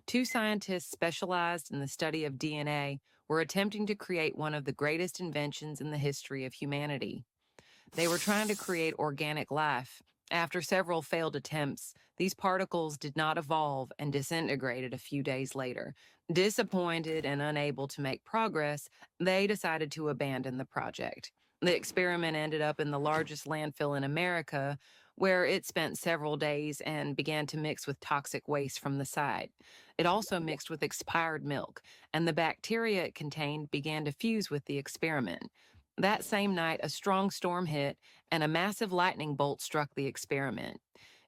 Two scientists specialized in the study of DNA were attempting to create one of the greatest inventions in the history of humanity. They were trying to create organic life. After several failed attempts, these particles did not evolve and disintegrated a few days later. Disappointed and unable to make progress, they decided to abandon the project. The experiment ended up in the largest landfill in America, where it spent several days and began to mix with toxic waste from the site. It also mixed with expired milk, and the bacteria it contained began to fuse with the experiment. That same night, a strong storm hit, and a massive lightning bolt struck the experiment.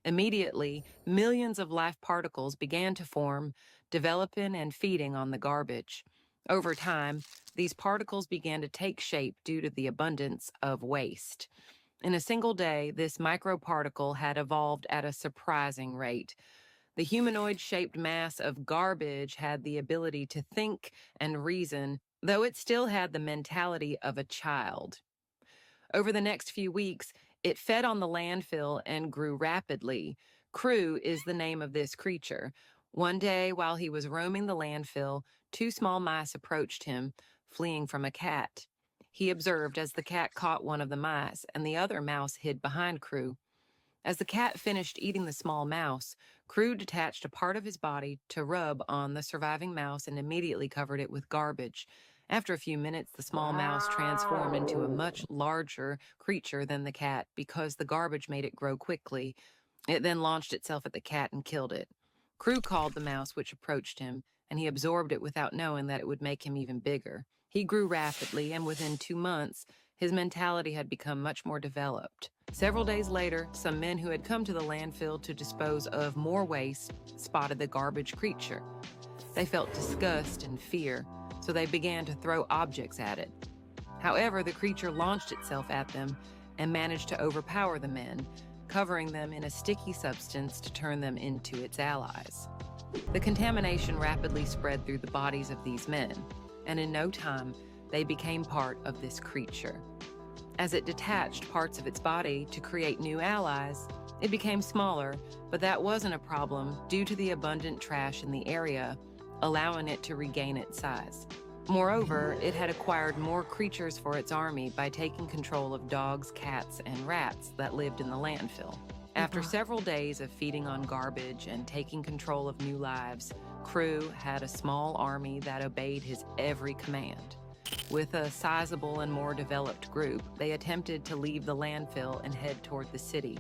Immediately, millions of live particles began to form, developing and feeding on the garbage. Over time, these particles began to take shape due to the abundance of waste. In a single day, this microparticle had evolved at a surprising rate. The humanoid shaped mass of garbage had the ability to think and reason, though it still had the mentality of a child. Over the next few weeks, it fed on the landfill and grew rapidly. Crew is the name of this creature. One day, while he was roaming the landfill, two small mice approached him, fleeing from a cat. He observed as the cat caught one of the mice, and the other mouse hid behind Crew. As the cat finished eating the small mouse, Crew detached a part of his body to rub on the surviving mouse and immediately covered it with garbage. After a few minutes, the small mouse transformed into a much larger creature than the cat because the garbage made it grow quickly. It then launched itself at the cat and killed it. Crew called the mouse, which approached him, and he absorbed it without knowing that it would make him even bigger. He grew rapidly, and within 2 months, his mentality had become much more developed. Several days later, some men who had come to the landfill to dispose of more waste spotted the garbage creature. They felt disgust and fear, so they began to throw objects at it. However, the creature launched itself at them and managed to overpower the men, covering them in a sticky substance to turn them into its allies. The contamination rapidly spread through the bodies of these men, and in no time, they became part of this creature. As it detached parts of its body to create new allies, it became smaller, but that wasn't a problem due to the abundant trash in the area, allowing it to regain its size. Moreover, it had acquired more creatures for its army by taking control of dogs, cats, and rats that lived in the landfill. After several days of feeding on garbage and taking control of new lives, Crew had a small army that obeyed his every command. With a sizable and more developed group, they attempted to leave the landfill and head toward the city.